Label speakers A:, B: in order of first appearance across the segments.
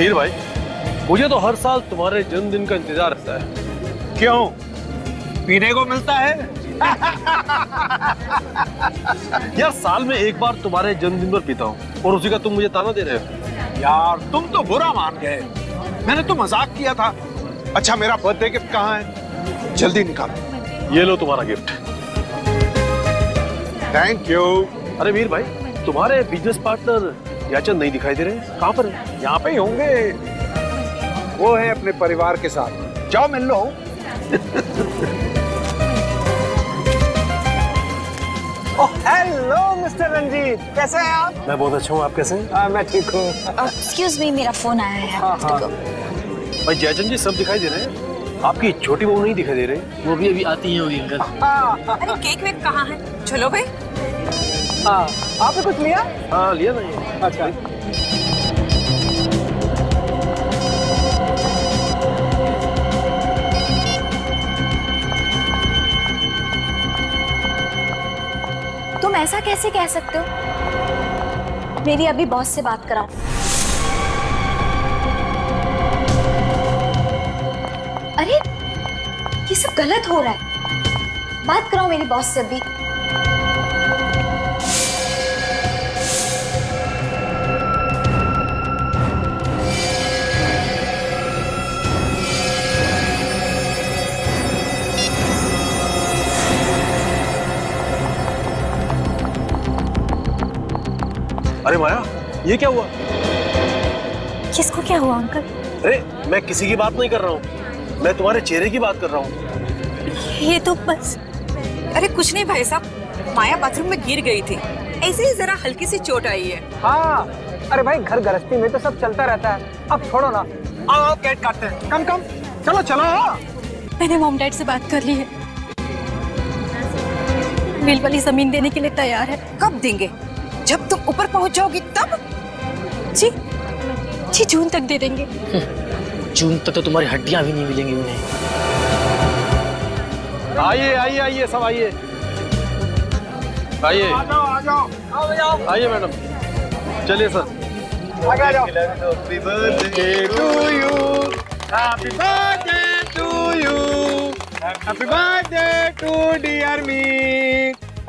A: हीर भाई, मुझे तो हर साल तुम्हारे जन्मदिन का इंतजार रहता है।
B: क्यों? पीने को मिलता है?
A: यार साल में एक बार तुम्हारे जन्मदिन पर पीता हूँ और उसी का तुम मुझे ताना दे रहे हो।
B: यार तुम तो बुरा मान गए। मैंने तो मजाक किया था। अच्छा मेरा बर्थडे गिफ्ट कहाँ है? जल्दी निकालो।
A: ये लो तुम्हारा गिफ्ट।
B: Thank you.
A: अरे वीर भाई, तुम्हारे बिजनेस पार्टनर याचन नहीं दिखाई दे रहे, कहाँ पर है?
B: यहाँ पे ही होंगे। वो है अपने परिवार के साथ। जाओ मिल लो। हेलो मिस्टर रंजीत, कैसे हैं आप?
A: मैं बहुत अच्छा हूँ, आप कैसे हैं?
B: मैं ठीक हूँ।
C: एक्सक्यूज मी, मेरा फोन आया है।
A: भाई जयचंद जी सब दिखाई दे रहे हैं, आपकी छोटी बहू नहीं दिखाई दे रही।
D: वो भी अभी आती है अंकल।
E: अरे केक वेक कहाँ है? चलो भाई।
B: आपने कुछ लिया?
A: हाँ लिया ना ये।
B: अच्छा।
C: तुम ऐसा कैसे कह सकते हो? मेरी अभी बॉस से बात कराओ। अरे ये सब गलत हो रहा है, बात कराओ मेरी बॉस से अभी।
A: अरे माया, ये क्या हुआ?
C: किसको क्या हुआ अंकल?
A: अरे मैं किसी की बात नहीं कर रहा हूँ, मैं तुम्हारे चेहरे की बात कर रहा हूँ।
C: ये तो बस।
E: अरे कुछ नहीं भाई साहब, माया बाथरूम में गिर गई थी, ऐसे ही जरा हल्की सी चोट आई है।
F: हाँ, अरे भाई घर गृहस्थी में तो सब चलता रहता है, अब छोड़ो ना। आओ केक काटते हैं। कम कम चलो चलो।
G: मैंने मॉम डैड से बात कर ली है, मिल वाली जमीन देने के लिए तैयार है।
E: कब देंगे? जब तुम ऊपर पहुंच जाओगी तब?
G: जी जी, जून तक दे देंगे।
D: जून तक तो तुम्हारी हड्डियां भी नहीं मिलेंगी उन्हें।
A: आइए आइए आइए, सब आइए आइए।
B: आ जाओ।
A: आइए मैडम, चलिए सर।
B: आगे आ जाओ।
A: Happy birthday to you,
B: happy birthday to you, happy birthday to dear me,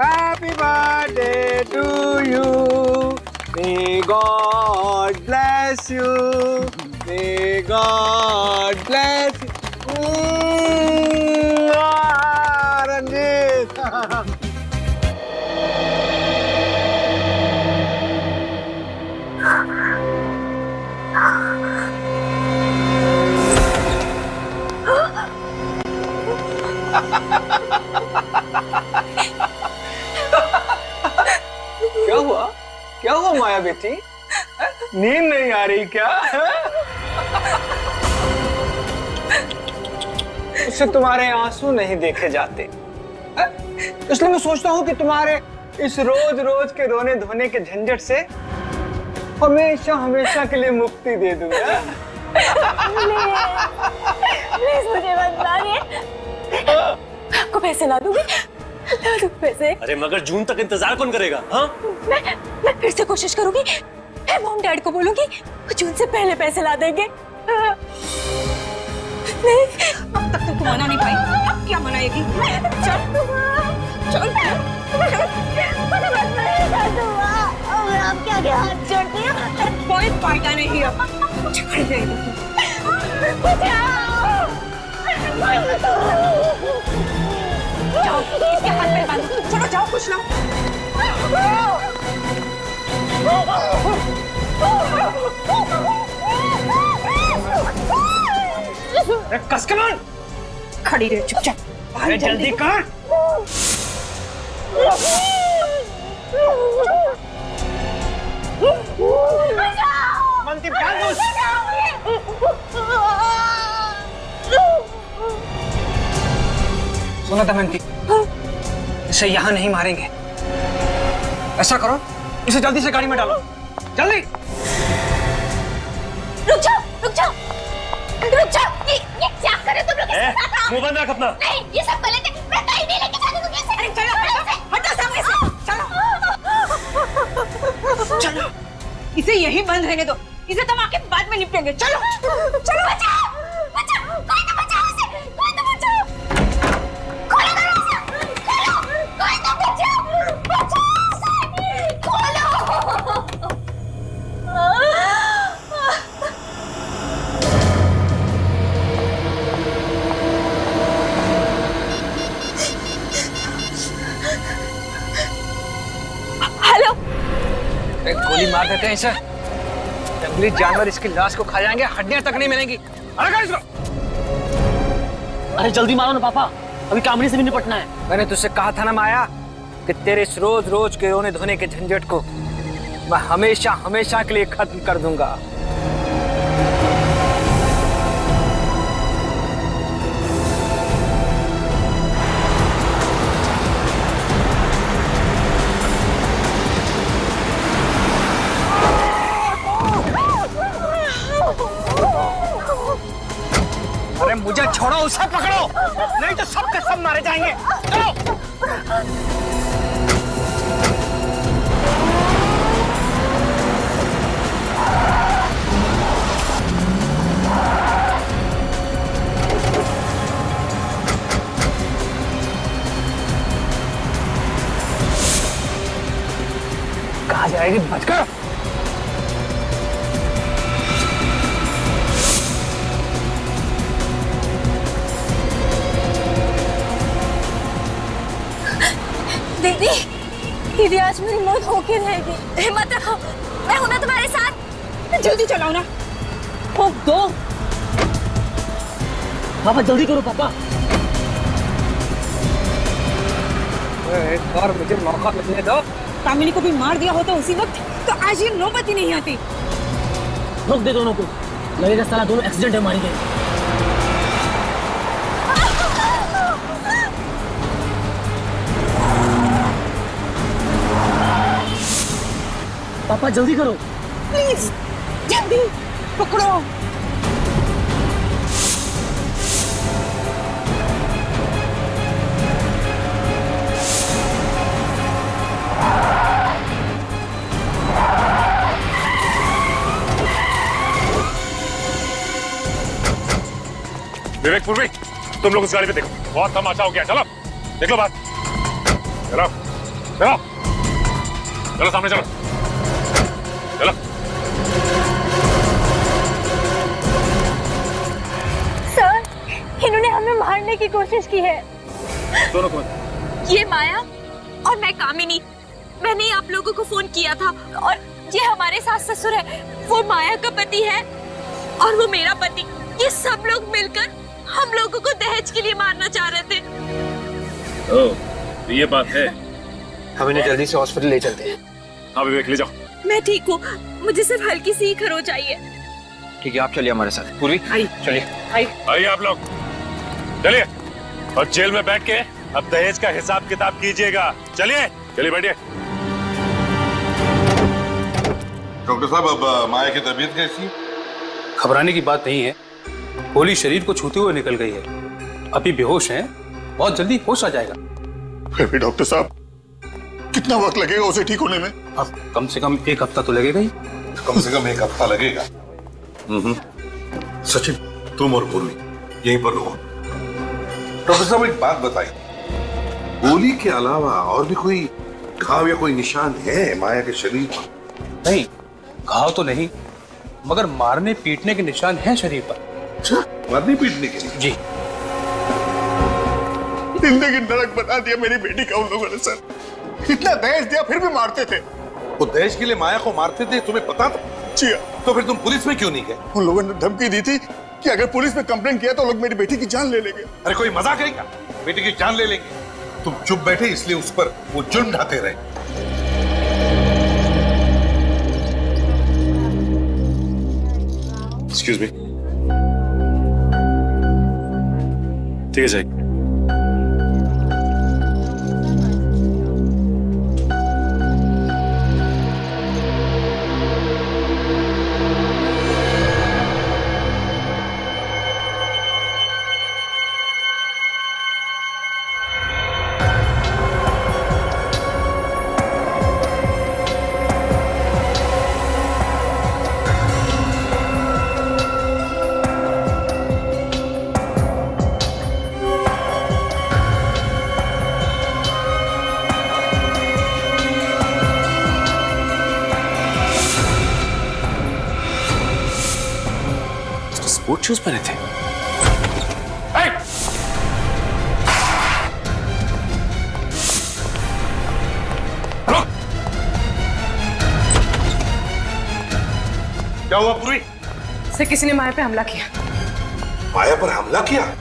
B: happy birthday to you, may God bless you, may God bless you. Ranjit.
F: क्या हुआ? क्या हुआ माया बेटी? नींद नहीं आ रही क्या? उससे तुम्हारे आंसू नहीं देखे जाते, इसलिए मैं सोचता हूँ कि तुम्हारे इस रोज रोज के रोने धोने के झंझट से हमेशा हमेशा के लिए मुक्ति दे दूंगा।
G: प्लीज मुझे मत मारिए, आपको पैसे ला दूंगी, ला दूं पैसे।
D: अरे मगर जून तक इंतजार कौन करेगा? हाँ,
G: मैं फिर से कोशिश करूंगी, मैं मॉम डैड को बोलूंगी, वो जून से पहले पैसे ला देंगे। नहीं,
E: अब तक तुमको मना नहीं पाई, अब क्या मनाएगी? चल चल
C: आप क्या क्या हाथ जोड़ती हो?
E: कोई फायदा नहीं अब, झगड़ जाएगी। जाओ इसके हाथ पे बांधो, चलो जाओ कुछ ना।
F: कस के मार।
E: खड़ी रहे चुपचाप।
F: अरे जल्दी कर। मंतिम क्या सुना दमयंती, इसे यहाँ नहीं मारेंगे। ऐसा करो, इसे जल्दी से गाड़ी में डालो, जल्दी।
C: रुक जाओ, रुक जाओ, रुक जाओ। ये क्या कर रहे हो तुम लोग?
D: मुंह बंद रख अपना।
C: नहीं, ये सब गलत है। मैं कहीं नहीं लेके जाने दूंगी इसे।
E: अरे चलो हटो सामने से, चलो चलो, इसे यही बंद रहने दो, इसे तो हम आके बाद में निपटेंगे। चलो चलो, बचाओ बचाओ, कोई तो बचाओ उसे, कोई तो बचाओ, खोलो दरवाजा, खोलो, कोई तो बचाओ, बचाओ उसे, खोलो। हेलो,
F: एक गोली मार देते हैं इसे, जंगली जानवर इसकी लाश को खा जाएंगे, हड्डियां तक नहीं मिलेंगी। अरे कर इसको।
D: अरे जल्दी मारो ना पापा, अभी कामनी से भी निपटना है।
F: मैंने तुझसे कहा था ना माया कि तेरे इस रोज रोज के रोने धोने के झंझट को मैं हमेशा हमेशा के लिए खत्म कर दूंगा। अरे मुझे छोड़ो, उसे पकड़ो, नहीं तो सब के सब मारे जाएंगे। चलो। कहाँ जाएगी, बचकर।
G: दीदी, दीदी आज मेरी मौत होके रहेगी। हिम्मत रखो, मैं हूं ना तुम्हारे साथ।
E: जल्दी चलाओ ना।
D: फूंक दो पापा, जल्दी करो पापा।
F: एक बार मुझे मौका मिलने दो।
E: कामिनी को भी मार दिया होता उसी वक्त तो आज ये नौबत ही नहीं आती।
D: रोक दे दोनों को, लगेगा साला दोनों एक्सीडेंट में मारी गई। पापा जल्दी करो,
E: प्लीज जल्दी पकड़ो।
H: विवेक पूर्वी, तुम लोग उस गाड़ी पे देखो, बहुत तमाशा हो गया। चलो देख लो बात। चलो चलो चलो, सामने चलो चलो।
G: सर, इन्होंने हमें मारने की कोशिश की है।
H: दोनों को
E: ये माया और मैं कामिनी, मैंने आप लोगों को फोन किया था और ये हमारे सास ससुर है, वो माया का पति है और वो मेरा पति। ये सब लोग मिलकर हम लोगों को दहेज के लिए मारना चाह रहे थे।
H: ओह, तो ये बात है।
F: हम इन्हें जल्दी से हॉस्पिटल ले चलते हैं।
H: हाँ विवेक, ले जाओ।
E: मैं ठीक हूँ, मुझे सिर्फ हल्की सी खरोच आई है।
F: ठीक है, आप चलिए हमारे साथ। पूर्वी चलिए।
H: आइए आप लोग, चलिए। और जेल में बैठ के अब दहेज का हिसाब किताब कीजिएगा। चलिए चलिए, बैठिए।
I: डॉक्टर साहब, अब माया की तबीयत कैसी?
J: घबराने की बात नहीं है, गोली शरीर को छूते हुए निकल गई है, अभी बेहोश हैं, बहुत जल्दी होश आ जाएगा।
I: फिर भी डॉक्टर साहब, कितना वक्त लगेगा उसे ठीक होने में?
J: अब कम से कम 1 हफ्ता तो लगेगा ही।
I: कम से कम 1 हफ्ता लगेगा। सचिन, तुम और पूर्वी यहीं पर रहो। डॉक्टर साहब, एक बात बताइए, गोली के अलावा और भी कोई घाव या कोई निशान है माया के शरीर पर?
J: नहीं, घाव तो नहीं, मगर मारने पीटने के निशान हैं शरीर पर।
I: अच्छा, मारने पीटने के लिए?
J: जी।
I: जिंदगी नरक बना दिया मेरी बेटी का उन लोगों ने सर। इतना दहेज दिया फिर भी मारते थे। वो दहेज के लिए माया को मारते थे, तुम्हें पता था? जी। तो फिर तुम पुलिस में क्यों नहीं गए? उन लोगों ने धमकी दी थी कि अगर पुलिस में कंप्लेंट किया तो लोग मेरी बेटी की जान ले लेंगे। अरे कोई मजाक है क्या? बेटी की जान ले लेंगे? तुम चुप बैठे इसलिए उस पर वो जुर्म ढाते रहे।
H: Excuse me. ठीक है जाइए।
J: स्पोर्ट शूज पहने थे।
I: क्या हुआ पूरी?
G: से किसी ने माया पे हमला किया।
I: माया पर हमला किया?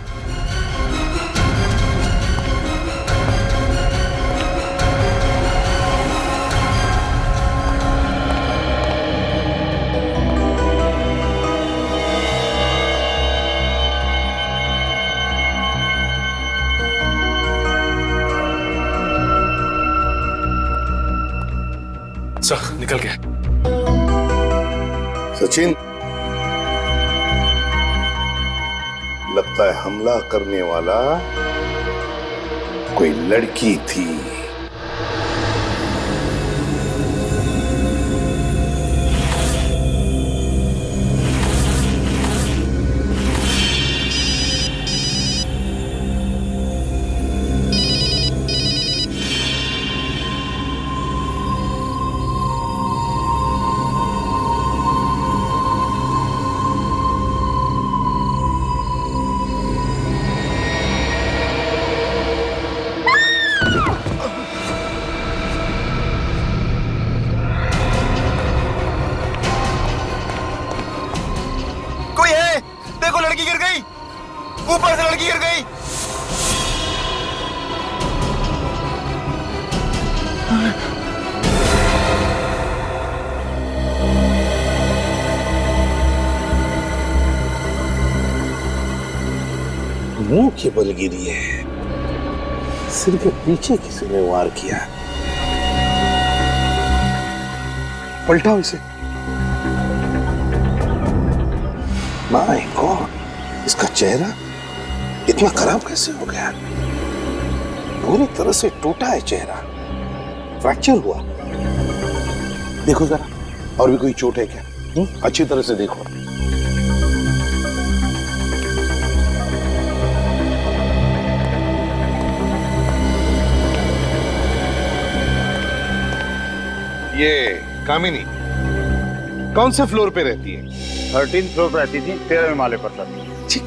J: सर निकल गया।
I: सचिन, लगता है हमला करने वाला कोई लड़की थी।
B: ऊपर से लड़की गिर गई।
I: मुंह के बल गिरी है, सिर के पीछे किसी ने वार किया। पलटाओ इसे। माय गॉड, इसका चेहरा इतना खराब कैसे हो गया? पूरी तरह से टूटा है चेहरा, फ्रैक्चर हुआ। देखो जरा, और भी कोई चोट है क्या? अच्छी तरह से देखो। ये कामिनी कौन से फ्लोर पे रहती है?
K: 13th फ्लोर पर रहती थी, 13वें माले पर सर।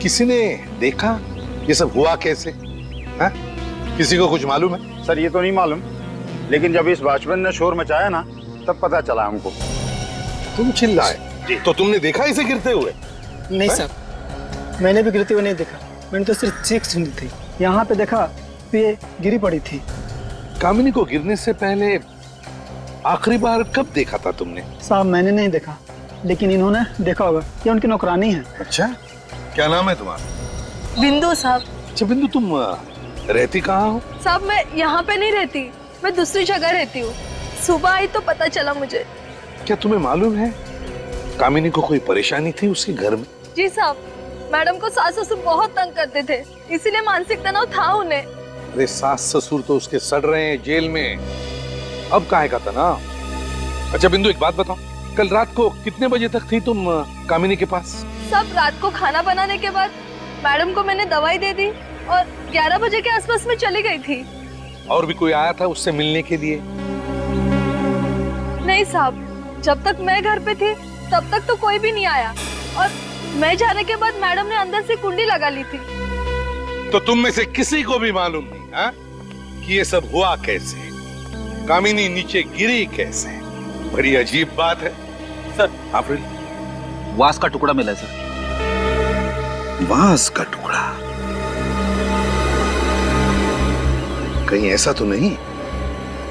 I: किसी ने देखा ये सब हुआ कैसे? हा? किसी को कुछ मालूम है?
K: सर ये तो नहीं मालूम, लेकिन जब इस वॉचमैन ने शोर मचाया ना, तब पता चला हमको।
I: तुम चिल्लाए तो तुमने देखा इसे गिरते हुए?
F: नहीं सर, मैंने भी गिरते हुए नहीं देखा। मैंने तो सिर्फ चीख सुनी थी। यहाँ पे देखा तो ये गिरी पड़ी थी।
I: कामिनी को गिरने से पहले आखिरी बार कब देखा था तुमने?
F: साहब मैंने नहीं देखा, लेकिन इन्होंने देखा होगा। ये उनकी नौकरानी है।
I: अच्छा, क्या नाम है तुम्हारा?
G: बिंदु साहब।
I: अच्छा बिंदु, तुम रहती कहाँ हो?
G: साहब मैं यहाँ पे नहीं रहती, मैं दूसरी जगह रहती हूँ। सुबह आई तो पता चला मुझे।
I: क्या तुम्हें मालूम है कामिनी को कोई परेशानी थी उसके घर में?
G: जी साहब, मैडम को सास ससुर बहुत तंग करते थे, इसीलिए मानसिक तनाव था उन्हें।
I: अरे सास ससुर तो उसके सड़ रहे हैं जेल में, अब काहे का तनाव? अच्छा बिंदु, एक बात बताओ, कल रात को कितने बजे तक थी तुम कामिनी के पास?
G: सब रात को खाना बनाने के बाद मैडम को मैंने दवाई दे दी और 11 बजे के आसपास में चली गई थी।
I: और भी कोई आया था उससे मिलने के लिए?
G: नहीं साहब, जब तक मैं घर पे थी तब तक तो कोई भी नहीं आया, और मैं जाने के बाद मैडम ने अंदर से कुंडी लगा ली थी।
I: तो तुम में से किसी को भी मालूम नहीं हा? कि ये सब हुआ कैसे? कामिनी नीचे गिरी कैसे? बड़ी अजीब बात है
D: सर।
I: आप
D: वास का टुकड़ा मिला है सर।
I: वास का टुकड़ा? कहीं ऐसा तो नहीं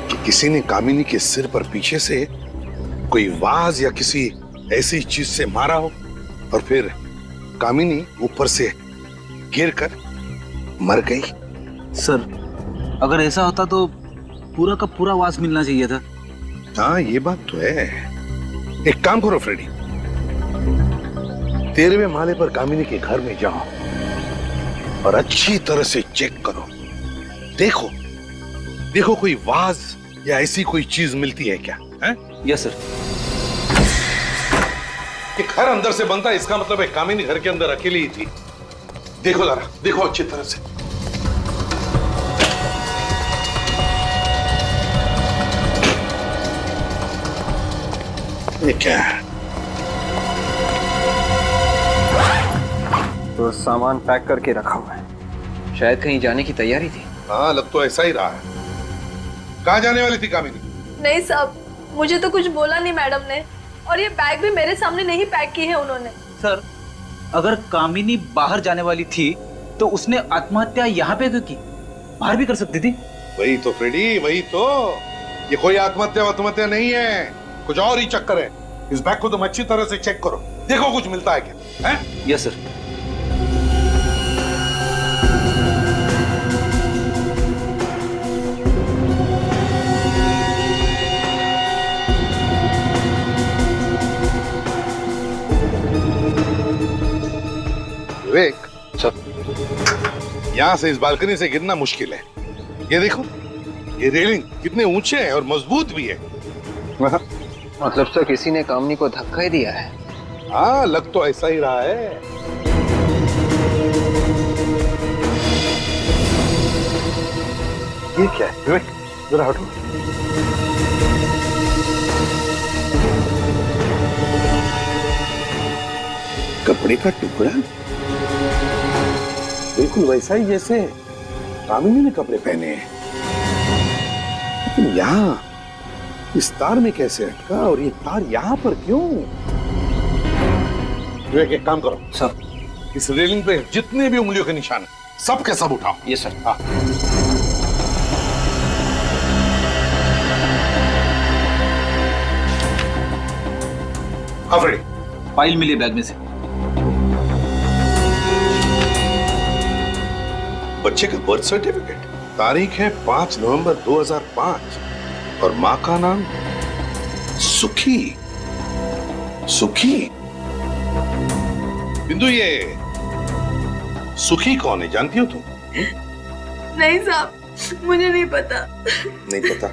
I: कि किसी ने कामिनी के सिर पर पीछे से कोई वाज या किसी ऐसी चीज से मारा हो और फिर कामिनी ऊपर से गिरकर मर गई?
D: सर अगर ऐसा होता तो पूरा का पूरा वास मिलना चाहिए था।
I: हाँ ये बात तो है। एक काम करो फ्रेडी, 13वें माले पर कामिनी के घर में जाओ और अच्छी तरह से चेक करो। देखो देखो कोई वाज या ऐसी कोई चीज मिलती है क्या? है?
D: Yes sir.
I: कि घर अंदर से बनता है, इसका मतलब है कामिनी घर के अंदर अकेली ही थी। देखो जरा, देखो अच्छी तरह से। ये क्या है?
A: तो सामान पैक करके रखा हुआ है।
L: शायद कहीं जाने की तैयारी थी।
I: हाँ, लग तो ऐसा ही रहा है। कहाँ जाने वाली थी कामिनी?
G: नहीं साहब, मुझे तो कुछ बोला नहीं मैडम ने, और ये बैग भी मेरे सामने नहीं पैक की है उन्होंने।
L: सर, अगर कामिनी बाहर जाने वाली थी तो उसने आत्महत्या यहाँ पे क्यों की? बाहर भी कर सकती थी।
I: वही तो फ्रेडी, वही तो। ये कोई आत्महत्या नहीं है, कुछ और ही चक्कर है। इस बैग को तुम अच्छी तरह से चेक करो, देखो कुछ मिलता है क्या। है?
L: Yes sir.
I: विवेक, सर, यहां से इस बालकनी से गिरना मुश्किल है। ये देखो, ये रेलिंग कितने ऊंचे हैं और मजबूत भी है।
L: मतलब सर किसी ने कामिनी को धक्का ही दिया है।
I: हाँ, लग तो ऐसा ही रहा है। ये क्या है विवेक? जरा हटो। कपड़े का टुकड़ा बिल्कुल वैसा ही जैसे कामिनी ने कपड़े पहने हैं, लेकिन यहाँ इस तार में कैसे अटका और ये तार यहाँ पर क्यों? विवेक, एक काम करो
L: सर,
I: इस रेलिंग पे जितने भी उंगलियों के निशान हैं सब के सब उठाओ।
L: ये सर।
I: हाँ।
L: फाइल मिली बैग में से।
I: बच्चे का बर्थ सर्टिफिकेट, तारीख है 5 नवंबर 2005 और माँ का नाम सुखी। सुखी? बिंदु, ये सुखी कौन है, जानती हो तुम?
G: नहीं साहब, मुझे नहीं पता।
I: नहीं पता?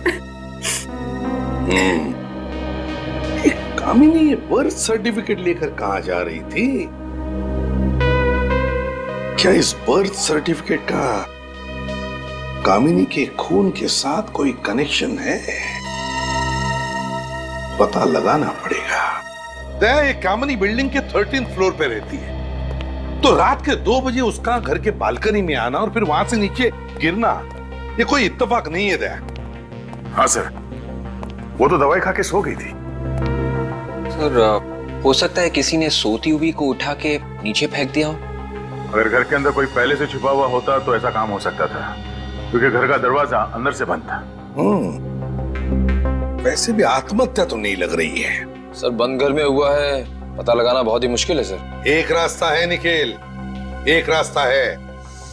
I: कामिनी ये बर्थ सर्टिफिकेट लेकर कहां जा रही थी? क्या इस बर्थ सर्टिफिकेट का कामिनी के खून के साथ कोई कनेक्शन है? पता लगाना पड़ेगा। ये कामिनी बिल्डिंग के 13th फ्लोर पे रहती है, तो रात के 2 बजे उसका घर के बालकनी में आना और फिर वहां से नीचे गिरना, ये कोई इत्तेफाक नहीं है दया।
K: हाँ सर, वो तो दवाई खा के सो गई थी।
L: सर, हो सकता है किसी ने सोती हुई को उठा के नीचे फेंक दिया हो।
K: अगर घर के अंदर कोई पहले से छुपा हुआ होता तो ऐसा काम हो सकता था, क्योंकि घर का दरवाजा अंदर से बंद था।
I: वैसे भी आत्महत्या तो नहीं लग रही है।
M: सर, बंद घर में हुआ है, पता लगाना बहुत ही मुश्किल है सर।
I: एक रास्ता है निखिल, एक रास्ता है।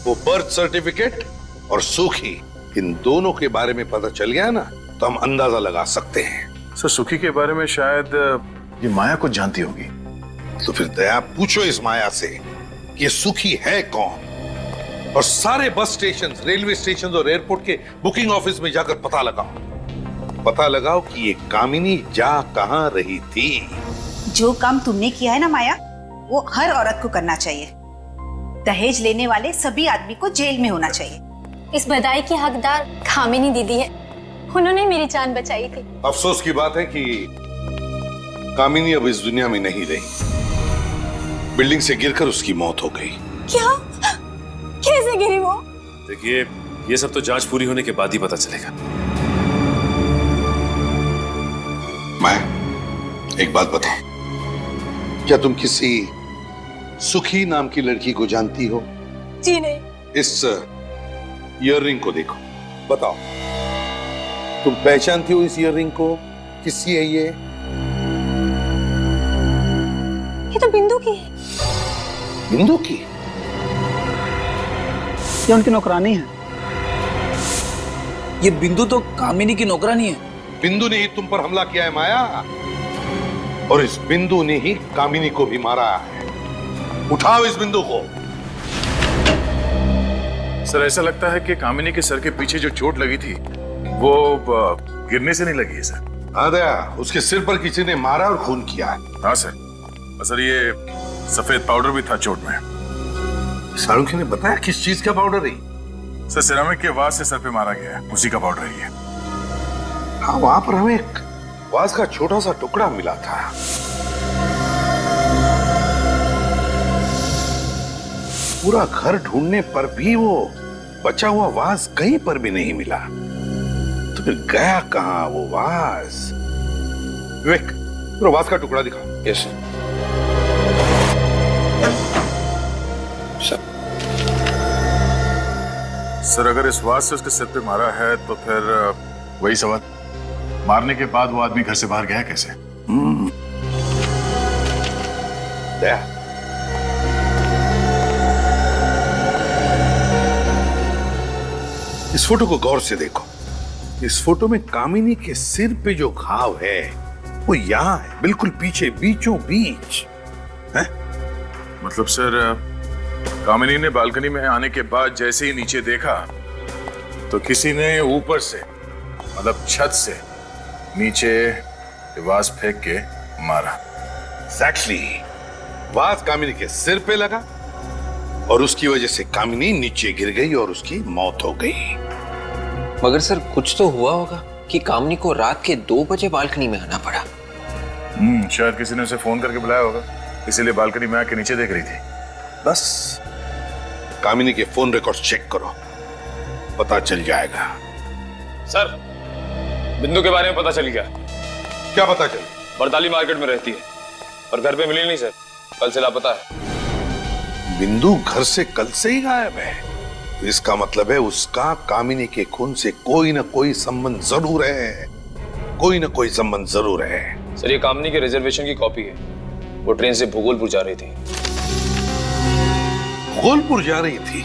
I: वो बर्थ सर्टिफिकेट और सुखी, इन दोनों के बारे में पता चल गया ना तो हम अंदाजा लगा सकते हैं।
K: सर, सुखी के बारे में शायद ये माया कुछ जानती होगी।
I: तो फिर दया, पूछो इस माया से ये सुखी है कौन, और सारे बस स्टेशन, रेलवे स्टेशन और एयरपोर्ट के बुकिंग ऑफिस में जाकर पता लगाओ कि ये कामिनी जा कहां रही थी।
N: जो काम तुमने किया है ना माया, वो हर औरत को करना चाहिए। दहेज लेने वाले सभी आदमी को जेल में होना चाहिए।
E: इस बधाई की हकदार कामिनी दीदी है, उन्होंने मेरी जान बचाई थी।
I: अफसोस की बात है कि कामिनी अब इस दुनिया में नहीं रही। बिल्डिंग से गिरकर उसकी मौत हो गई।
E: क्या? कैसे गिरी वो?
H: देखिए, ये सब तो जांच पूरी होने के बाद ही पता चलेगा।
I: मैं एक बात बताओ, क्या तुम किसी सुखी नाम की लड़की को जानती हो?
E: जी नहीं।
I: इस ईयररिंग को देखो, बताओ तुम पहचानती हो इस ईयररिंग को? किसकी है ये?
E: ये तो बिंदु की है।
I: बिंदु की?
F: ये उनकी नौकरानी है।
L: ये बिंदु तो कामिनी की नौकरानी है।
I: बिंदु ने ही तुम पर हमला किया है माया, और इस बिंदु ने ही कामिनी को भी मारा है। उठाओ इस बिंदु को।
K: सर, ऐसा लगता है कि कामिनी के सर के पीछे जो चोट लगी थी वो गिरने से नहीं लगी है सर।
I: हाँ दया, उसके सिर पर किसी ने मारा और खून किया है।
K: हाँ सर, ये सफेद पाउडर भी था चोट में।
I: सारुखी ने बताया किस चीज का पाउडर है?
K: सर, सिरामिक के वास से सर पे मारा गया है, उसी का पाउडर ही है।
I: हाँ, वहां पर हमें एक वास का छोटा सा टुकड़ा मिला था। पूरा घर ढूंढने पर भी वो बचा हुआ वाज कहीं पर भी नहीं मिला। तो फिर गया कहां वो वाज? विवेक, वो वाज का टुकड़ा दिखाओ।
M: Yes sir.
K: सर अगर इस वाज से उसके सिर पे मारा है तो फिर वही सवाल, मारने के बाद वो आदमी घर से बाहर गया कैसे?
I: दया, इस फोटो को गौर से देखो। इस फोटो में कामिनी के सिर पे जो घाव है वो यहां है, बिल्कुल पीछे, बीचों बीच है।
K: मतलब सर कामिनी ने बालकनी में आने के बाद जैसे ही नीचे देखा तो किसी ने ऊपर से, मतलब छत से नीचे वाज फेंक के मारा।
I: Exactly. वाज कामिनी के सिर पे लगा और उसकी वजह से कामिनी नीचे गिर गई और उसकी मौत हो गई।
M: मगर सर कुछ तो हुआ होगा कि कामिनी को रात के 2 बजे बालकनी में आना पड़ा।
K: शायद किसी ने उसे फोन करके बुलाया होगा, इसीलिए बालकनी में आके नीचे देख रही थी।
I: बस कामिनी के फोन रिकॉर्ड चेक करो, पता चल जाएगा।
M: सर बिंदु के बारे में पता चल गया।
I: क्या पता चल?
M: बरताली मार्केट में रहती है और घर पे मिली नहीं सर, कल से लापता है।
I: बिंदु घर से कल से ही गायब है, तो इसका मतलब है उसका कामिनी के खून से कोई ना कोई संबंध जरूर है, कोई ना कोई संबंध जरूर है।
M: सर ये कामिनी के रिजर्वेशन की कॉपी है, वो ट्रेन से भूगोलपुर जा रही थी।
I: भूगोलपुर जा रही थी?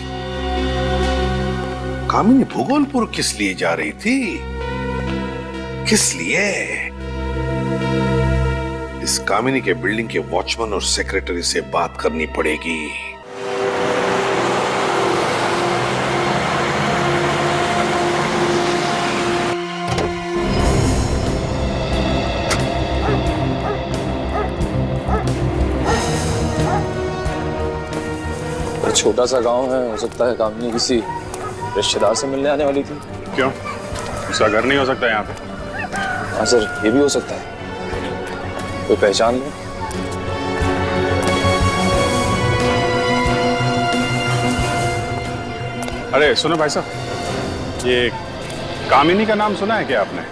I: कामिनी भूगोलपुर किस लिए जा रही थी? किस लिए? इस कामिनी के बिल्डिंग के वॉचमैन और सेक्रेटरी से बात करनी पड़ेगी।
M: छोटा सा गांव है, हो सकता है कामिनी किसी रिश्तेदार से मिलने आने वाली थी।
K: क्यों? उसका घर नहीं हो सकता यहाँ पे?
M: हाँ सर ये भी हो सकता है, कोई पहचान लो।
H: अरे सुनो भाई साहब, ये कामिनी का नाम सुना है क्या आपने?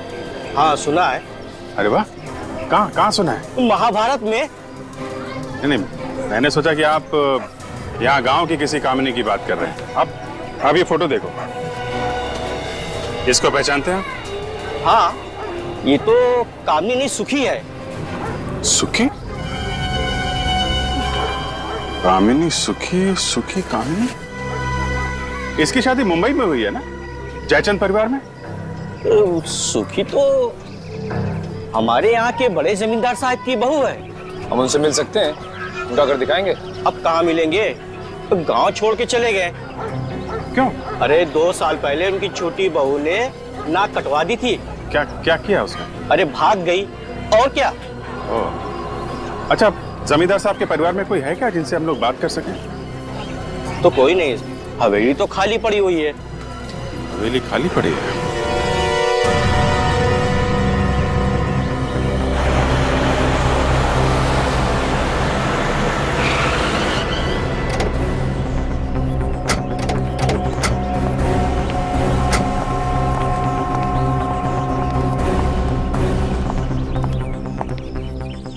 F: हाँ सुना है।
H: अरे वाह, कहाँ सुना है?
F: महाभारत में।
H: नहीं, मैंने सोचा कि आप यहाँ गांव की किसी कामिनी की बात कर रहे हैं। अब ये फोटो देखो, इसको पहचानते हैं?
F: हाँ ये तो कामिनी सुखी है।
H: सुखी? कामिनी सुखी, सुखी कामिनी? इसकी शादी मुंबई में हुई है ना, जयचंद परिवार में?
F: सुखी तो हमारे यहाँ के बड़े जमींदार साहब की बहू है।
M: हम उनसे मिल सकते हैं, उनका घर दिखाएंगे।
F: अब कहाँ मिलेंगे, तो गांव छोड़ के चले गए।
H: क्यों?
F: अरे 2 साल पहले उनकी छोटी बहू ने नाक कटवा दी थी।
H: क्या किया उसने?
F: अरे भाग गई, और क्या।
H: अच्छा, जमींदार साहब के परिवार में कोई है क्या जिनसे हम लोग बात कर सकें?
F: तो कोई नहीं, हवेली तो खाली पड़ी हुई है।
H: हवेली खाली पड़ी है?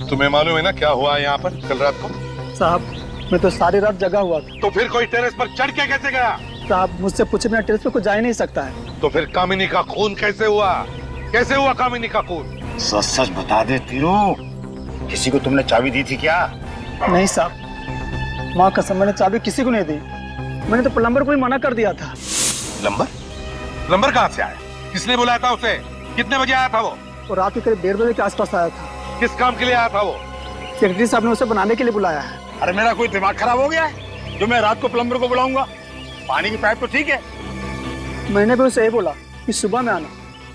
I: तुम्हें मालूम है ना क्या हुआ यहाँ पर कल रात को?
O: साहब मैं तो सारी रात जगा हुआ था।
I: तो फिर कोई टेरेस पर चढ़ के कैसे गया?
O: साहब मुझसे पूछे बिना टेरेस पे कोई जा ही नहीं सकता है।
I: तो फिर कामिनी का खून कैसे हुआ? कैसे हुआ कामिनी का खून?
P: सच सच बता दे तीरू, किसी को तुमने चाबी दी थी क्या?
O: नहीं साहब, माँ कसम मैंने चाबी किसी को नहीं दी। मैंने तो प्लम्बर को ही मना कर दिया था।
I: प्लम्बर कहाँ से आया? किसने बुलाया था उसे? कितने बजे आया था वो?
O: रात के करीब 1:30 बजे के आसपास आया था।
I: किस काम के लिए आया था वो?
O: सेक्रेटरी साहब ने उसे बनाने के लिए बुलाया है।
P: अरे मेरा कोई दिमाग खराब हो गया है जो मैं रात को प्लम्बर को बुलाऊंगा? पानी की पाइप तो ठीक है।
O: मैंने भी उसे यही बोला कि सुबह में आना,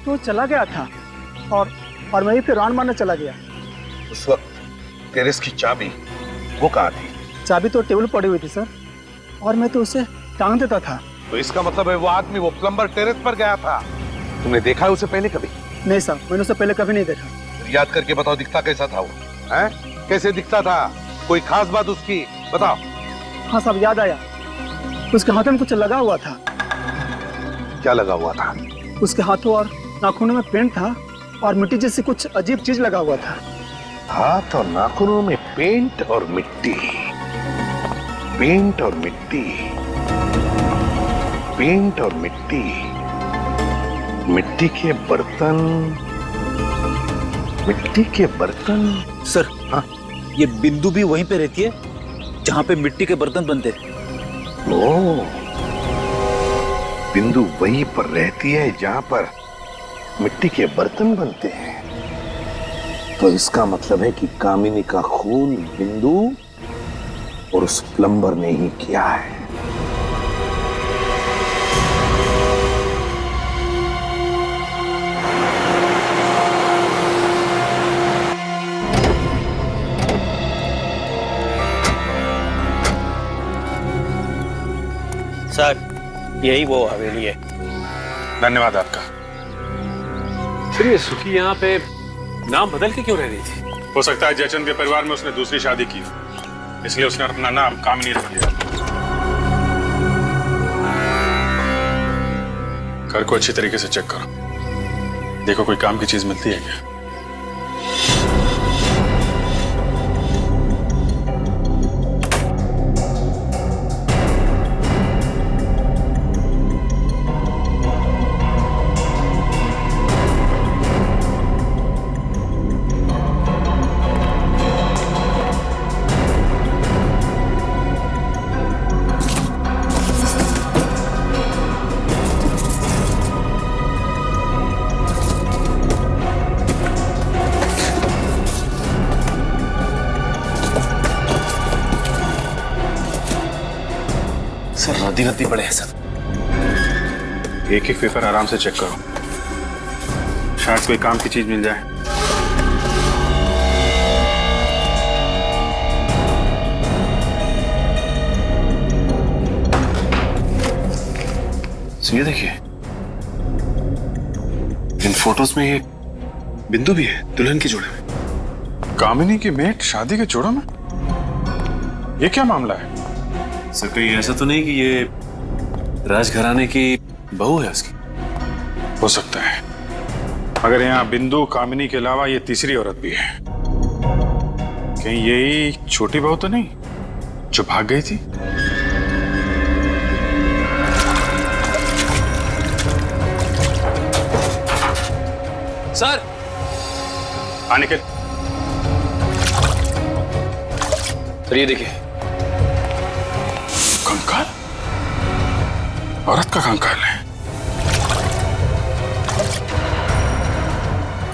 O: तो वो चला गया था और मैं भी फिर राउंड मारने चला गया।
I: उस वक्त टेरेस की चाबी वो कहाँ थी?
O: चाबी तो टेबल पड़ी हुई थी सर, और मैं तो उसे टांग देता था।
I: तो इसका मतलब है वो आदमी, वो प्लम्बर टेरेस पर गया था। तुमने देखा है उसे पहले कभी?
O: नहीं साहब, मैंने उसे पहले कभी नहीं देखा।
I: याद करके बताओ, दिखता कैसा था वो? हैं? कैसे दिखता था? कोई खास बात उसकी बताओ।
O: हाँ साहब याद आया, उसके हाथों में कुछ लगा हुआ था।
I: क्या लगा हुआ था?
O: उसके हाथों और नाखूनों में पेंट था और मिट्टी जैसी कुछ अजीब चीज लगा हुआ था।
I: हाथ और नाखूनों में पेंट और मिट्टी, पेंट और मिट्टी, पेंट और मिट्टी, मिट्टी के बर्तन, मिट्टी के बर्तन।
L: सर हाँ, ये बिंदु भी वहीं पे रहती है जहां पे मिट्टी के बर्तन बनते हैं।
I: ओह, बिंदु वहीं पर रहती है जहां पर मिट्टी के बर्तन बनते हैं। तो इसका मतलब है कि कामिनी का खून बिंदु और उस प्लम्बर ने ही किया है।
Q: सर, यही वो हवेली है।
H: धन्यवाद आपका।
J: फिर ये सुखी यहाँ पे नाम बदल के क्यों रह रही थी?
H: हो सकता है जयचंद के परिवार में उसने दूसरी शादी की, इसलिए उसने अपना नाम कामिनी रख लिया। घर को अच्छी तरीके से चेक करो, देखो कोई काम की चीज मिलती है क्या।
J: सर रद्दी रद्दी पड़े हैं सब।
H: एक एक पेपर आराम से चेक करो, शायद कोई काम की चीज मिल जाए।
A: ये देखिए, इन फोटोज में ये बिंदु भी है दुल्हन के जोड़े में।
H: कामिनी की मेट शादी के जोड़ों में? ये क्या मामला है?
A: सर कहीं ऐसा तो नहीं कि ये राजघराने की बहू है उसकी?
H: हो सकता है, मगर यहाँ बिंदु कामिनी के अलावा ये तीसरी औरत भी है। कहीं यही छोटी बहू तो नहीं जो भाग गई थी?
J: सर
H: आने के
J: सर ये देखिए,
H: कंकाल, औरत का कंकाल है।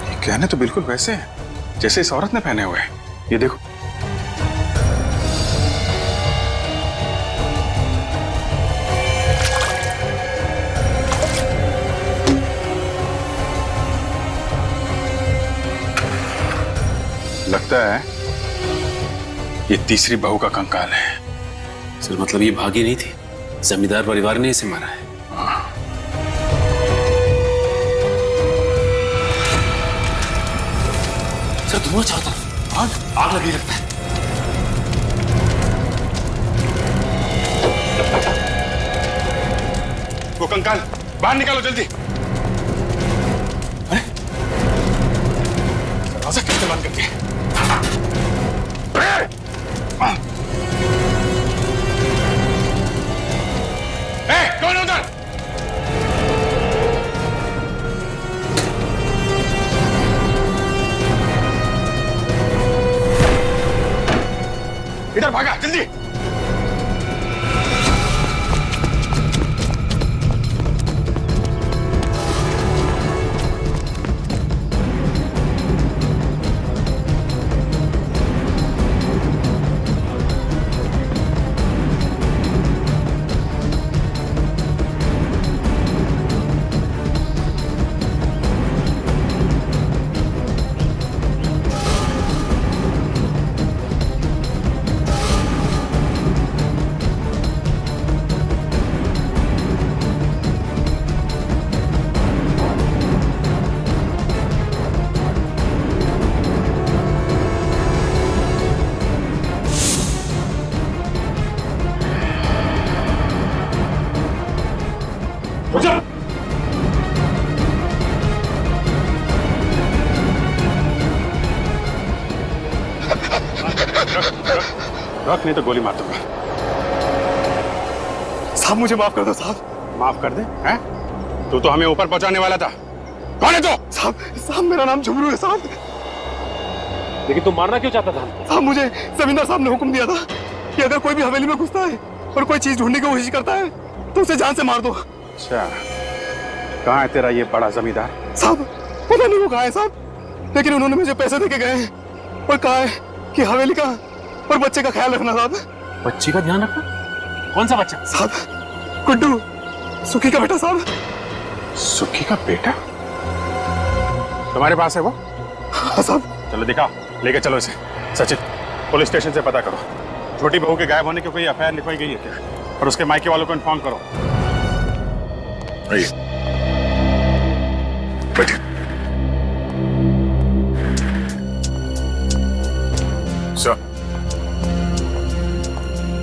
H: ये कहने तो बिल्कुल वैसे हैं जैसे इस औरत ने पहने हुए हैं। ये देखो, लगता है ये तीसरी बहू का कंकाल है।
J: सर मतलब ये भागी नहीं थी, जमींदार परिवार ने इसे मारा है। सर धुआं चारों तरफ, आग लगी लगता है।
H: वो कंकाल बाहर निकालो जल्दी। अरे दरवाजा कैसे बंद करके? कौन उधर? इधर भागा जल्दी। रख नहीं तो गोली मार दूंगा।
P: साहब मुझे माफ कर दो साहब।
H: माफ कर दे? हैं? तू तो हमें ऊपर पहुंचाने वाला था। कौन है तू?
P: साहब मेरा नाम झुमरू है साहब।
A: लेकिन तुम मारना क्यों चाहता था?
P: साहब मुझे जमींदार साहब ने हुक्म दिया था कि अगर कोई भी हवेली में घुसता है और कोई चीज ढूंढने की कोशिश करता है तो उसे जान से मार दो।
H: अच्छा, कहाँ है तेरा ये बड़ा जमींदार?
P: साहब पता नहीं वो कहाँ है साहब, लेकिन उन्होंने मुझे पैसे देके गए हैं और कहा है कि हवेली का और बच्चे का ख्याल रखना साहब।
A: बच्चे का ध्यान रखना? कौन सा बच्चा?
P: साहब गुड्डू, सुखी का बेटा साहब।
H: सुखी का बेटा? तुम्हारे पास है वो?
P: हाँ साहब।
H: चलो दिखाओ, लेके चलो इसे। सचिन, पुलिस स्टेशन से पता करो छोटी बहू के गायब होने की कोई एफआईआर लिखवाई गई है क्या, और उसके मायके वालों को इन्फॉर्म करो।
K: आइए, बैठिए। सर,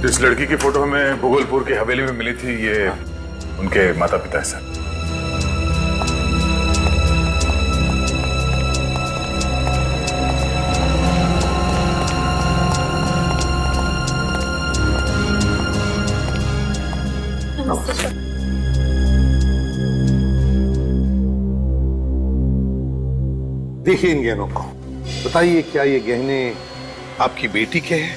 K: जिस लड़की की फोटो हमें भूगोलपुर की हवेली में मिली थी, ये उनके माता पिता है सर।
I: देखिए इन गहनों को, बताइए क्या ये गहने आपकी बेटी के हैं?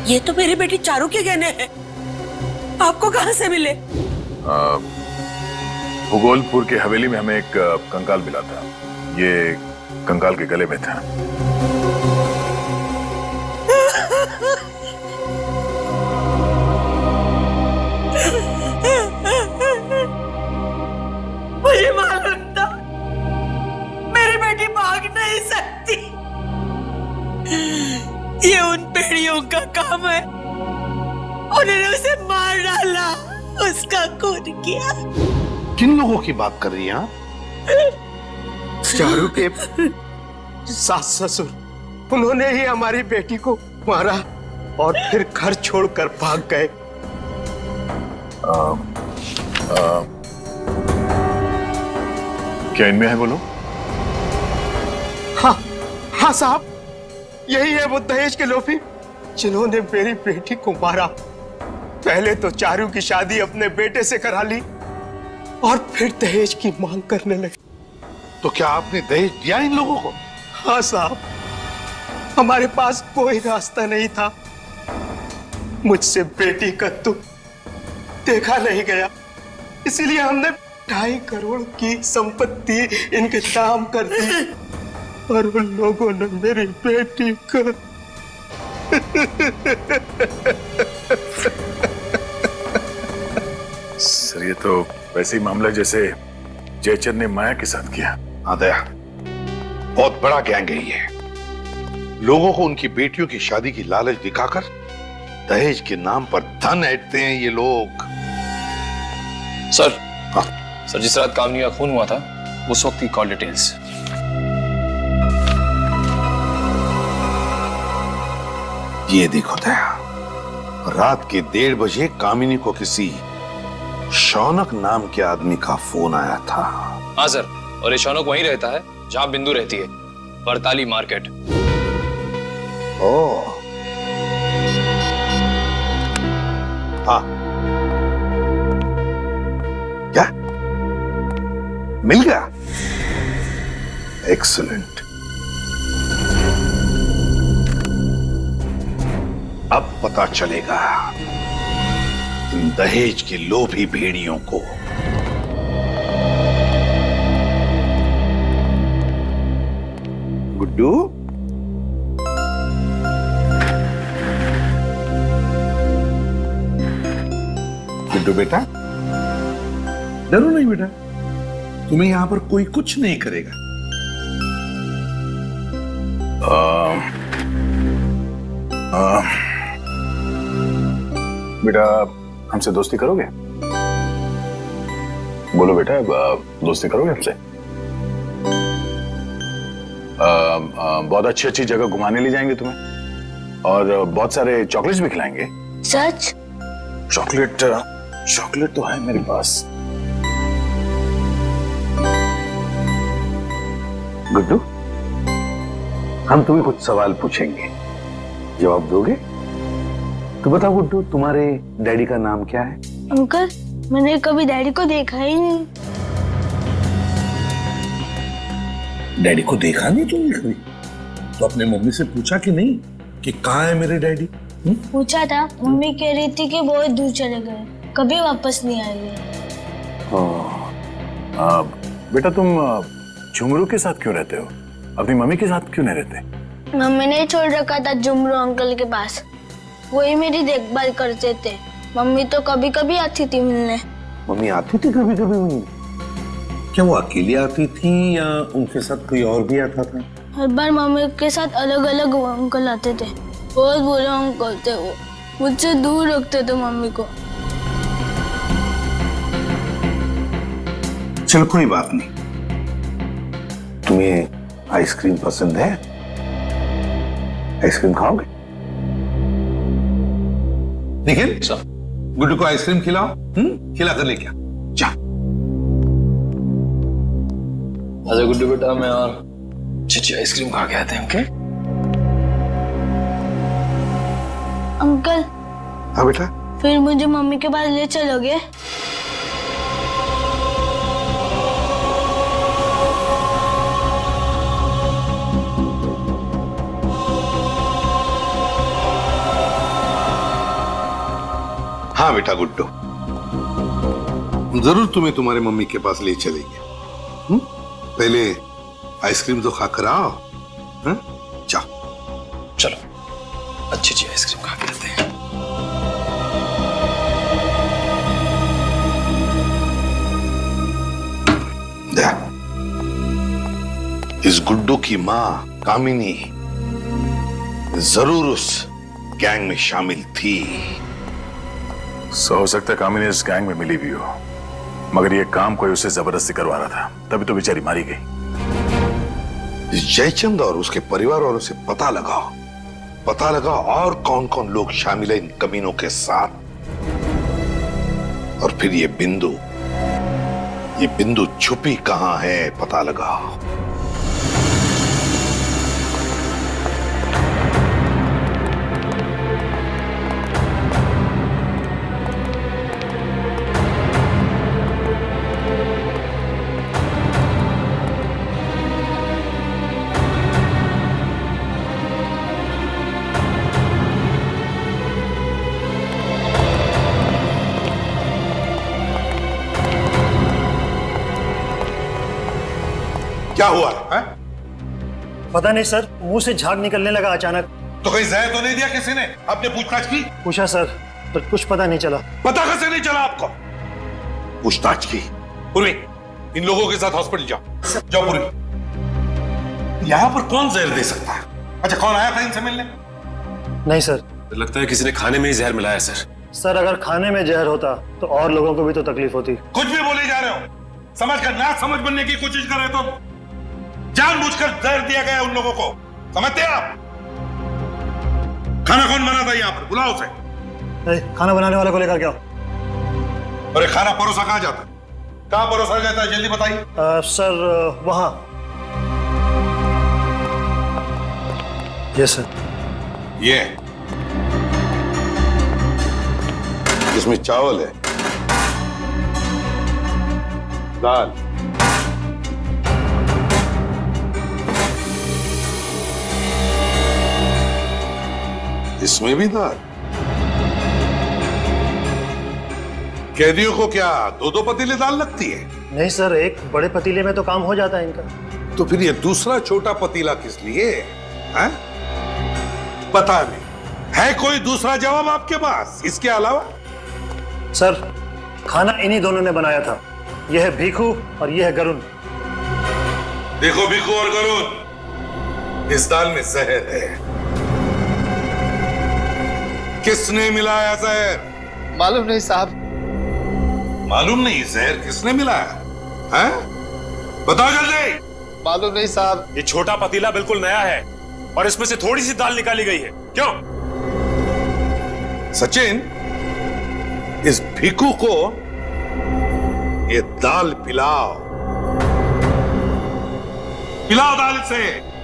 R: ये तो मेरी बेटी चारू के गहने हैं। आपको कहां से मिले?
K: भूगोलपुर की हवेली में हमें एक कंकाल मिला था, ये कंकाल के गले में था।
R: मुझे मालूम था मेरी बेटी भाग नहीं सकती। ये उन पेड़ियों का काम है, उन्होंने उसे मार डाला, उसका खून किया।
I: किन लोगों की बात कर रही हैं आप?
P: चारू के सास ससुर, उन्होंने ही हमारी बेटी को मारा और फिर घर छोड़कर भाग गए।
K: क्या इनमें है बोलो?
P: हाँ साहब, यही है वो दहेज के लोभी जिन्होंने मेरी बेटी को मारा। पहले तो चारू की शादी अपने बेटे से करा ली और फिर दहेज की मांग करने लगे।
I: तो क्या आपने दहेज दिया इन लोगों को?
P: हाँ साहब, हमारे पास कोई रास्ता नहीं था। मुझसे बेटी का दुख देखा नहीं गया, इसीलिए हमने 2.5 करोड़ की संपत्ति इनके नाम कर दी और उन लोगों ने मेरी बेटी को
K: सर, ये तो वैसे ही मामला जैसे जयचंद ने माया के साथ किया।
I: हाँ दया, बहुत बड़ा गैंग है ये। लोगों को उनकी बेटियों की शादी की लालच दिखाकर दहेज के नाम पर धन ऐंठते हैं ये लोग।
S: सर, हाँ सर, जिस रात कामनी का खून हुआ था उस वक्त की कॉल डिटेल्स।
I: ये देखो दया, रात के 1:30 बजे कामिनी को किसी शौनक नाम के आदमी का फोन आया था।
S: हाँ सर, और ये शौनक वहीं रहता है जहां बिंदु रहती है, बरताली मार्केट।
I: ओह, हाँ, क्या मिल गया? एक्सीलेंट। अब पता चलेगा इन दहेज के लोभी भेड़ियों को। गुड्डू, गुड्डू बेटा, डरो नहीं बेटा, तुम्हें यहां पर कोई कुछ नहीं करेगा।
K: बेटा, हमसे दोस्ती करोगे? बोलो बेटा, दोस्ती करोगे हमसे? बहुत अच्छी अच्छी जगह घुमाने ले जाएंगे तुम्हें और बहुत सारे चॉकलेट्स भी खिलाएंगे।
E: सच?
K: चॉकलेट चॉकलेट तो है मेरे पास।
I: गुड्डू, हम तुम्हें कुछ सवाल पूछेंगे, जवाब दोगे? तो बताओ गुड्डू, तुम्हारे डैडी का नाम क्या है?
T: अंकल, मैंने कभी डैडी को देखा ही नहीं।
I: डैडी को देखा नहीं तुमने कभी? तो अपने मम्मी से पूछा कि नहीं कि कहाँ है मेरे डैडी?
T: पूछा था, मम्मी कह रही थी कि बहुत दूर चले गए, कभी वापस नहीं आएंगे।
K: बेटा तुम झुमरू के साथ क्यों रहते हो? अपनी मम्मी के साथ क्यों नहीं रहते?
T: मम्मी ने छोड़ रखा था झुमरू अंकल के पास, वही मेरी देखभाल करते थे। मम्मी तो कभी कभी आती थी मिलने।
I: मम्मी आती थी कभी कभी मिलने? क्या वो अकेली आती थी या उनके साथ कोई और भी आता था?
T: हर बार मम्मी के साथ अलग अलग अंकल आते थे। बहुत बुरे अंकल थे वो, मुझसे दूर रखते थे मम्मी को।
I: चलो कोई बात नहीं। तुम्हें आइसक्रीम पसंद है? आइसक्रीम खाओगे? निखिल, गुड्डू को आइसक्रीम खिलाओ। खिला कर लेके जा।
S: आजा गुड्डू बेटा, मैं और चीची आइसक्रीम खा के आते हैं। Okay
T: uncle.
I: हाँ बेटा।
T: फिर मुझे मम्मी के पास ले चलोगे?
I: हाँ बेटा गुड्डू, जरूर तुम्हें तुम्हारे मम्मी के पास ले चलेंगे। पहले आइसक्रीम तो खाकर आओ। जाओ।
S: चलो, अच्छी अच्छी आइसक्रीम खा के आते हैं।
I: इस गुड्डू की माँ कामिनी जरूर उस गैंग में शामिल थी।
K: हो सकता है कामिनी इस गैंग में मिली भी हो, मगर ये काम कोई उसे जबरदस्ती करवा रहा था, तभी तो बेचारी मारी गई।
I: इस जयचंद और उसके परिवार वालों से पता लगाओ और कौन कौन लोग शामिल है इन कमीनों के साथ। और फिर ये बिंदु छुपी कहां है पता लगाओ। क्या हुआ है?
O: पता नहीं सर, मुंह से झाग निकलने लगा अचानक।
I: तो कहीं जहर तो नहीं दिया किसी ने? आपने पूछताछ की?
O: पूछा सर, पर कुछ पता नहीं चला।
I: पता कैसे नहीं चला आपको? पूछताछ की? पूर्वी, इन लोगों के साथ हॉस्पिटल जाओ पूर्वी। यहाँ पर कौन जहर दे सकता है? अच्छा, कौन आया था इनसे मिलने?
O: नहीं सर।
S: लगता है किसी ने खाने में ही जहर मिलाया सर।
O: सर, अगर खाने में जहर होता तो और लोगों को भी तो तकलीफ होती।
I: कुछ भी बोले जा रहे हो, समझ कर ना समझ बनने की कोशिश कर रहे तो जानबूझकर जहर दिया गया उन लोगों को, समझते हैं आप? खाना कौन बना था यहाँ पर? बुलाओ उसे।
O: खाना बनाने वाले को लेकर क्या?
I: अरे खाना परोसा कहाँ जाता? कहाँ परोसा जाता है? जल्दी बताइए।
O: सर, वहां। ये सर।
I: ये इसमें चावल है, दाल, इसमें भी दाल। कैदियों को क्या दो दो पतीले दाल लगती है?
O: नहीं सर, एक बड़े पतीले में तो काम हो जाता है इनका।
I: तो फिर ये दूसरा छोटा पतीला किस लिए है? पता नहीं। है कोई दूसरा जवाब आपके पास इसके अलावा?
O: सर, खाना इन्हीं दोनों ने बनाया था। यह है भीखू और यह है गरुण।
I: देखो भीखू और गरुण, इस दाल में जहर है। किसने मिलाया जहर?
P: मालूम नहीं साहब।
I: मालूम नहीं? जहर किसने मिलाया है? बताओ जल्दी।
P: मालूम नहीं साहब।
U: ये छोटा पतीला बिल्कुल नया है और इसमें से थोड़ी सी दाल निकाली गई है। क्यों?
I: सचिन, इस भिखू को ये दाल पिलाओ, पिलाओ दाल से।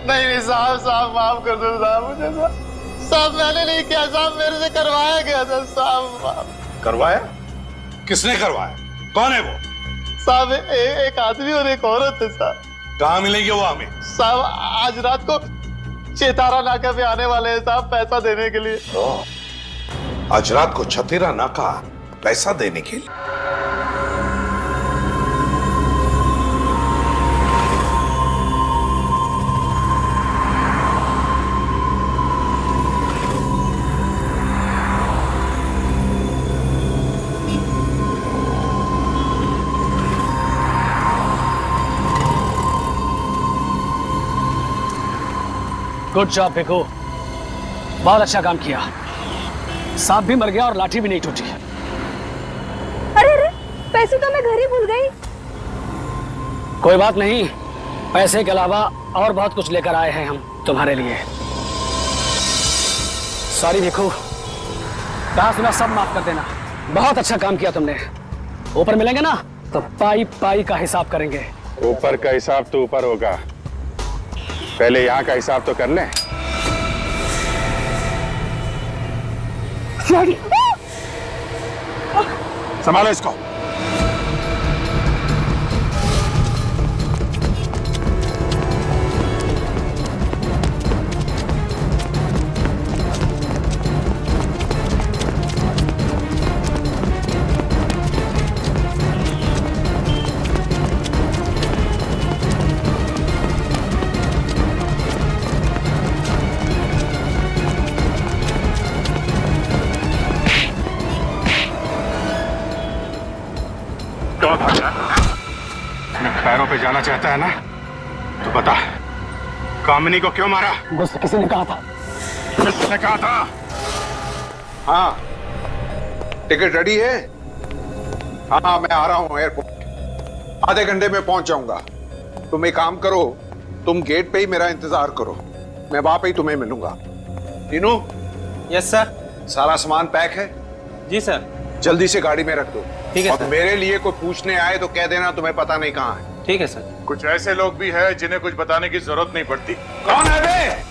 C: नहीं साहब, साहब माफ कर दो साहब मुझे। साहब मैंने नहीं किया साहब, मेरे से करवाया गया था साहब।
I: करवाया? किसने करवाया? कौन है वो?
C: साहब एक आदमी और एक औरत है साहब।
I: कहाँ मिलेंगे वो हमें?
C: साहब आज रात को चेतारा नाका पे आने वाले हैं साहब, पैसा देने के लिए।
I: आज रात को छतेरा नाका पैसा देने के लिए?
D: गुड जॉब भिखू, बहुत अच्छा काम किया। सांप भी मर गया और लाठी भी नहीं टूटी।
G: अरे अरे, पैसे तो मैं घर ही भूल गई।
D: कोई बात नहीं, पैसे के अलावा और बहुत कुछ लेकर आए हैं हम तुम्हारे लिए। सॉरी भिखू, कहा सुना सब माफ कर देना। बहुत अच्छा काम किया तुमने। ऊपर मिलेंगे ना तो पाई पाई का हिसाब करेंगे।
H: ऊपर का हिसाब तो ऊपर होगा, पहले यहाँ का हिसाब तो कर लें। संभालो इसको। क्यों भागा? अपने पैरों पे जाना चाहता है ना, तो बता, कामिनी को क्यों मारा?
D: बस किसी ने कहा था।
H: किसने कहा था?
B: हाँ, टिकट रेडी है? हाँ, मैं आ रहा हूँ एयरपोर्ट। आधे घंटे में पहुंच जाऊंगा। तुम एक काम करो, तुम गेट पे ही मेरा इंतजार करो, मैं वहां पे ही तुम्हें मिलूंगा। तीनों?
L: Yes sir.
B: सारा सामान पैक है?
L: जी सर।
B: जल्दी से गाड़ी में रख दो।
L: ठीक है
B: और
L: सर।
B: मेरे लिए कोई पूछने आए तो कह देना तुम्हें पता नहीं कहाँ है।
L: ठीक है सर।
K: कुछ ऐसे लोग भी हैं जिन्हें कुछ बताने की जरूरत नहीं पड़ती।
B: कौन है बे?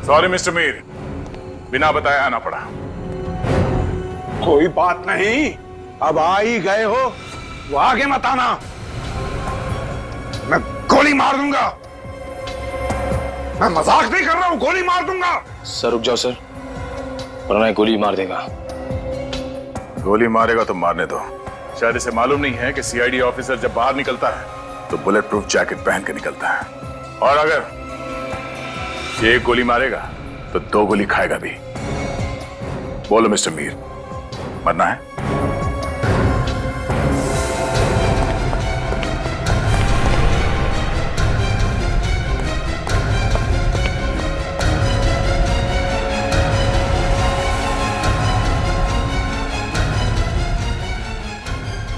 K: सॉरी मिस्टर मीर, बिना बताए आना पड़ा।
B: कोई बात नहीं, अब आ ही गए हो, वो आगे मत आना, मैं गोली मार दूंगा। मैं मजाक नहीं कर रहा हूं, गोली मार दूंगा।
S: सर रुक जाओ सर, वरना गोली मार देगा।
K: गोली मारेगा तो मारने दो। शायद इसे मालूम नहीं है कि सीआईडी ऑफिसर जब बाहर निकलता है तो बुलेट प्रूफ जैकेट पहन के निकलता है, और अगर ये एक गोली मारेगा तो 2 गोली खाएगा भी। बोलो मिस्टर मीर, मरना है?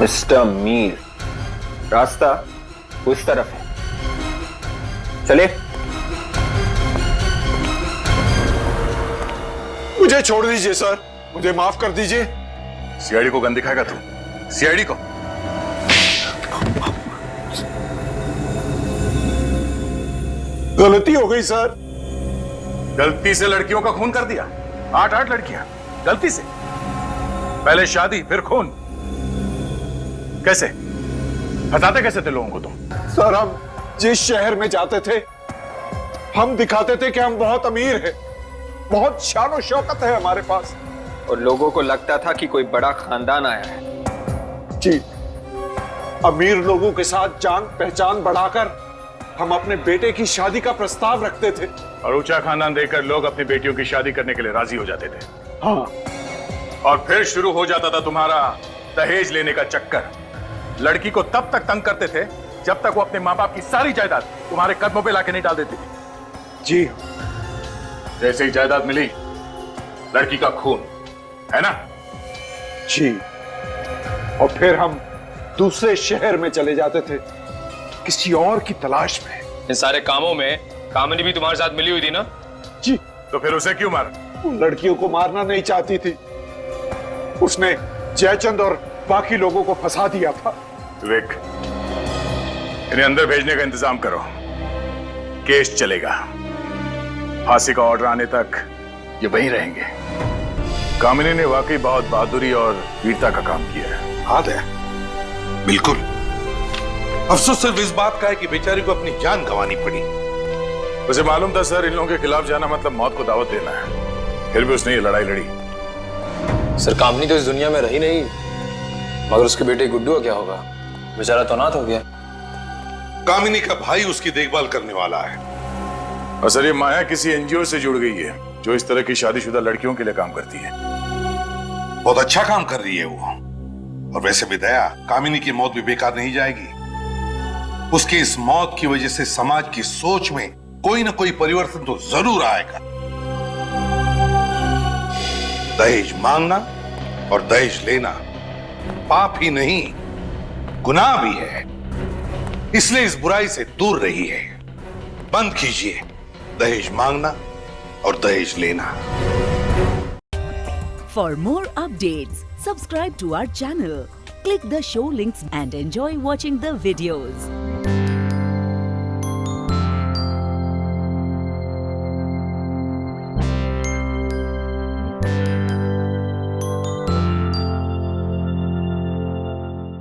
M: मिस्टर मीर, रास्ता उस तरफ है, चले।
B: मुझे छोड़ दीजिए सर, मुझे माफ कर दीजिए।
K: सीआईडी को गन दिखाएगा तू? सीआईडी को?
B: गलती हो गई सर।
K: गलती से लड़कियों का खून कर दिया? 8 लड़कियां गलती से? पहले शादी फिर खून? कैसे? बताते कैसे थे लोगों को तुम?
B: सर, हम जिस शहर में जाते थे हम दिखाते थे कि हम बहुत अमीर हैं, बहुत शान और शौकत है हमारे पास,
M: और लोगों को लगता था कि कोई बड़ा खानदान आया है।
B: जी, अमीर लोगों के साथ जान पहचान बढ़ाकर हम अपने बेटे की शादी का प्रस्ताव रखते थे।
K: और ऊंचा खानदान देखकर लोग अपनी बेटियों की शादी करने के लिए राजी हो जाते थे।
B: हाँ।
K: और फिर शुरू हो जाता था तुम्हारा दहेज लेने का चक्कर। लड़की को तब तक तंग करते थे जब तक वो अपने माँ बाप की सारी जायदाद तुम्हारे कदमों पे लाके नहीं डाल देती थी।
B: जी।
K: जैसे ही जायदाद मिली, लड़की का खून, है ना?
B: जी। और फिर हम दूसरे शहर में चले जाते थे किसी और की तलाश में।
S: इन सारे कामों में कामिनी भी तुम्हारे साथ मिली हुई थी ना?
B: जी।
K: तो फिर उसे क्यों मारा?
B: लड़कियों को मारना नहीं चाहती थी, उसने जयचंद और बाकी लोगों को फंसा दिया था।
K: विवेक, इन्हें अंदर भेजने का इंतजाम करो। केस चलेगा, फांसी का ऑर्डर आने तक ये वहीं रहेंगे। कामिनी ने वाकई बहुत बहादुरी और वीरता का काम किया है।
I: हाँ दया, बिल्कुल। अफसोस सिर्फ इस बात का है कि बेचारी को अपनी जान गंवानी पड़ी।
K: उसे मालूम था सर, इन लोगों के खिलाफ जाना मतलब मौत को दावत देना है, फिर भी उसने ये लड़ाई लड़ी।
S: सर कामनी तो इस दुनिया में रही नहीं, मगर उसके बेटे गुड्डू का क्या होगा? बेचारा तो अनाथ हो गया।
I: कामिनी का भाई उसकी देखभाल करने वाला है।
K: और सर ये माया किसी एनजीओ से जुड़ गई है जो इस तरह की शादीशुदा लड़कियों के लिए काम करती है।
I: बहुत अच्छा काम कर रही है वो। और वैसे भी दया, कामिनी की मौत भी बेकार नहीं जाएगी। उसकी इस मौत की वजह से समाज की सोच में कोई ना कोई परिवर्तन तो जरूर आएगा। दहेज मांगना और दहेज लेना पाप ही नहीं, गुनाह भी है। इसलिए इस बुराई से दूर रहिए। बंद कीजिए दहेज मांगना और दहेज लेना।
N: For more updates, subscribe to our channel, click the show links and enjoy watching the videos.